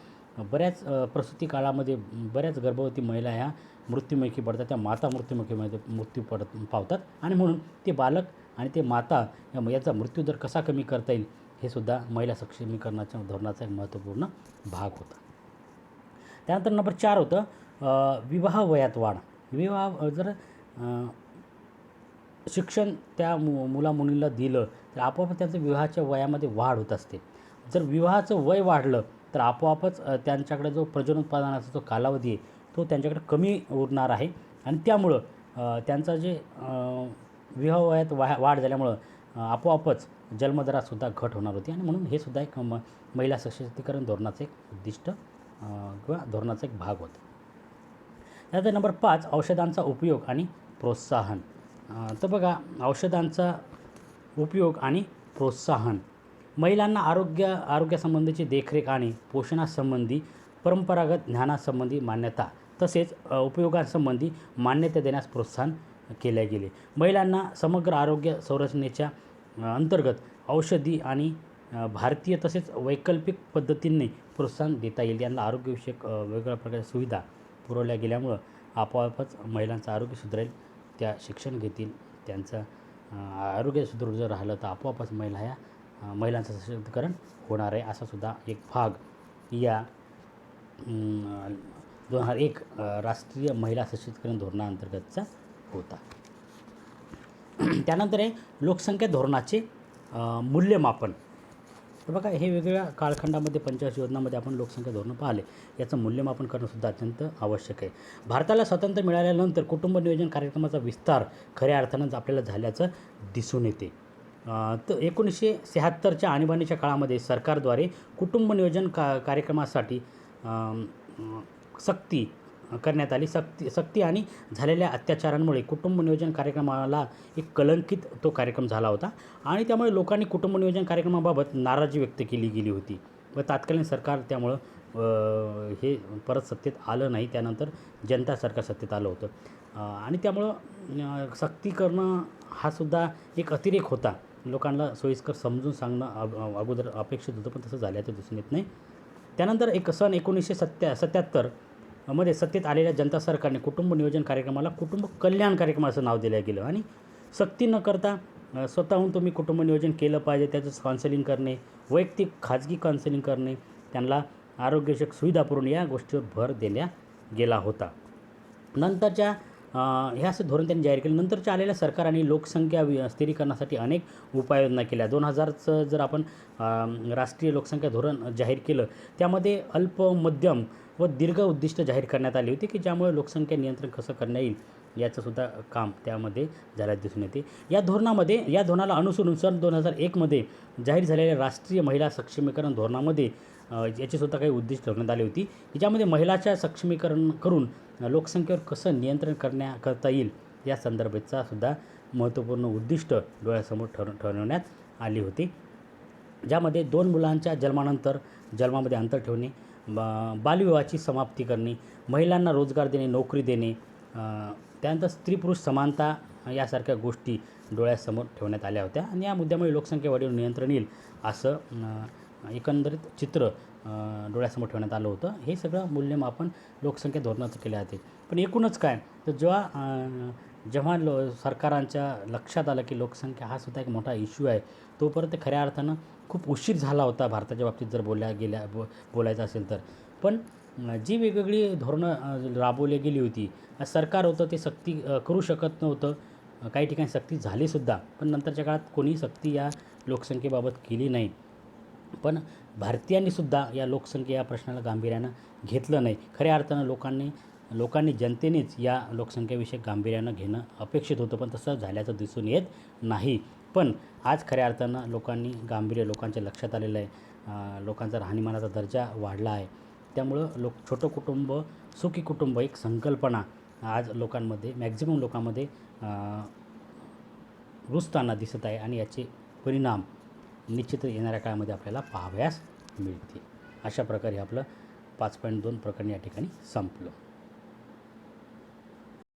बऱ्याच प्रसूती काळामध्ये बऱ्याच गर्भवती महिला ह्या मृत्युमुखी पडतात, त्या माता मृत्युमुखीमध्ये पावतात आणि म्हणून ते बालक आणि ते माता याचा मृत्यूदर कसा कमी करता येईल हे सुद्धा महिला सक्षमीकरणाच्या धोरणाचा एक महत्त्वपूर्ण भाग होता. त्यानंतर नंबर 4 होतं विवाह वयात वाढ. जर शिक्षण त्या मुलीला दिलं तर आपोआप त्यांचं विवाहाच्या वयामध्ये वाढ होत असते. जर विवाहाचं वय वाढलं तर आपोआपच त्यांच्याकडे जो प्रजनोत्पादनाचा जो कालावधी आहे तो त्यांच्याकडे कमी उरणार आहे आणि त्यामुळं त्यांचा जे विवाह वयात वाढ झाल्यामुळं आपोआपच जन्मदरातसुद्धा घट होणार होती आणि म्हणून हे सुद्धा एक महिला सशक्तीकरण धोरणाचं एक उद्दिष्ट किंवा धोरणाचा एक भाग होता. त्यानंतर नंबर 5, औषधांचा उपयोग आणि प्रोत्साहन. तर बघा, औषधांचा उपयोग आणि प्रोत्साहन, महिलांना आरोग्यासंबंधीची देखरेख आणि पोषणासंबंधी परंपरागत ज्ञानासंबंधी मान्यता तसेच उपयोगांसंबंधी मान्यता देण्यास प्रोत्साहन केले गेले. महिलांना समग्र आरोग्य संरचनेच्या अंतर्गत औषधी आणि भारतीय तसेच वैकल्पिक पद्धतींनी प्रोत्साहन देता येईल. यांना आरोग्यविषयक वेगवेगळ्या प्रकारच्या सुविधा पुरवल्या गेल्यामुळं आपोआपच महिलांचं आरोग्य सुधारेल. त्या शिक्षण घेतील, त्यांचं आरोग्य सुदृढ जर राहिलं तर आपोआपच महिलांचं सशक्तीकरण होणार आहे. असा सुद्धा एक भाग या 2001 राष्ट्रीय महिला सशक्तीकरण धोरणाअंतर्गतचा होता. त्यानंतर आहे लोकसंख्या धोरणाचे मूल्यमापन. तर बघा, हे वेगवेगळ्या कालखंडामध्ये पंचवर्ष योजनामध्ये आपण लोकसंख्या धोरण पाहिले. याचं मूल्यमापन करणंसुद्धा अत्यंत आवश्यक आहे. भारताला स्वातंत्र्य मिळाल्यानंतर कुटुंब नियोजन कार्यक्रमाचा विस्तार खऱ्या अर्थानंच आपल्याला झाल्याचं दिसून येते. तर 1976च्या आणीबाणीच्या काळामध्ये सरकारद्वारे कुटुंब नियोजन कार्यक्रमासाठी सक्ती करण्यात आली. सक्ती आणि झालेल्या अत्याचारांमुळे कुटुंब नियोजन कार्यक्रमाला एक कलंकित तो कार्यक्रम झाला होता आणि त्यामुळे लोकांनी कुटुंब नियोजन कार्यक्रमाबाबत नाराजी व्यक्त केली गेली होती व तत्कालीन सरकार त्यामुळं हे परत सत्तेत आलं नाही. त्यानंतर जनता सरकार सत्तेत आलं होतं आणि त्यामुळं सक्ती करणं हा सुद्धा एक अतिरेक होता. लोकांना सोयीस्कर समजून सांगणं अगोदर अपेक्षित होतं, पण तसं झाल्याचं दिसून येत नाही. त्यानंतर एक सन 1977 मध्ये सत्तेत आलेल्या जनता सरकारने कुटुंब नियोजन कार्यक्रमाला कुटुंब कल्याण कार्यक्रम असं नाव दिलं गेलं आणि सक्ती न करता स्वतःहून तुम्ही कुटुंब नियोजन केलं पाहिजे, त्याचं काउन्सिलिंग करणे, वैयक्तिक खाजगी काउन्सिलिंग करणे, त्यांना आरोग्यविषयक सुविधा पुरवणे या गोष्टीवर भर देण्यात गेला होता. नंतरच्या हे असं धोरण त्यांनी जाहीर केलं. नंतरच्या आलेल्या सरकारांनी लोकसंख्या स्थिरीकरणासाठी अनेक उपाययोजना केल्या. 2000चं जर आपण राष्ट्रीय लोकसंख्या धोरण जाहीर केलं, त्यामध्ये अल्प, मध्यम व दीर्घ उद्दिष्ट जाहीर करण्यात आली होती की ज्यामुळे लोकसंख्या नियंत्रण कसं करता येईल याचंसुद्धा काम त्यामध्ये झाल्याचं दिसून येते. या धोरणाला अनुसरून सन 2001मध्ये जाहीर झालेल्या राष्ट्रीय महिला सक्षमीकरण धोरणामध्ये याचीसुद्धा काही उद्दिष्ट ठेवण्यात आली होती, ज्यामध्ये महिलाच्या सक्षमीकरण करून लोकसंख्येवर कसं नियंत्रण करता येईल या संदर्भाचा सुद्धा महत्त्वपूर्ण उद्दिष्ट डोळ्यासमोर ठरवण्यात आली होती. ज्यामध्ये 2 मुलांच्या जन्मामध्ये अंतर ठेवणे, बालविवाहाची समाप्ती करणे, महिलांना रोजगार देणे, नोकरी देणे, त्यानंतर स्त्री-पुरुष समानता यासारख्या गोष्टी डोळ्यासमोर ठेवण्यात आल्या होत्या आणि या मुद्द्यामुळे लोकसंख्या वाढीवर नियंत्रण येईल असं एकंदरीत चित्र डोळ्यासमोर ठेवण्यात आलं होतं. हे सगळं मूल्यमापन लोकसंख्या धोरणाचं केले जाते. पण एकूणच काय, तर जेव्हा सरकारांच्या लक्षात आलं की लोकसंख्या हा सुद्धा एक मोठा इश्यू आहे, तोपर्यंत खऱ्या अर्थानं खूप उशीर झाला होता भारताच्या बाबतीत जर बोलायचं असेल तर. पण जी वेगवेगळी धोरणं राबवली गेली होती, सरकार होतं ते सक्ती करू शकत नव्हतं. काही ठिकाणी सक्ती झालीसुद्धा, पण नंतरच्या काळात कोणी सक्ती या लोकसंख्येबाबत केली नाही. पण भारतीयांनीसुद्धा या या प्रश्नाला गांभीर्यानं घेतलं नाही. खऱ्या अर्थानं लोकांनी जनतेनेच या लोकसंख्येविषयी गांभीर्यानं घेणं अपेक्षित होतं, पण तसं झाल्याचं दिसून येत नाही. पण आज खऱ्या अर्थानं गांभीर्य लोकांच्या लक्षात आलेलं आहे. लोकांचा राहणीमानाचा दर्जा वाढला आहे. त्यामुळं छोटं कुटुंब, सुखी कुटुंब एक संकल्पना आज मॅक्झिमम लोकांमध्ये रुजताना दिसत आहे आणि याचे परिणाम निश्चितच येणाऱ्या काळामध्ये आपल्याला पाहावयास मिळतील. अशा प्रकारे आपलं 5.2 प्रकरण या ठिकाणी संपलं.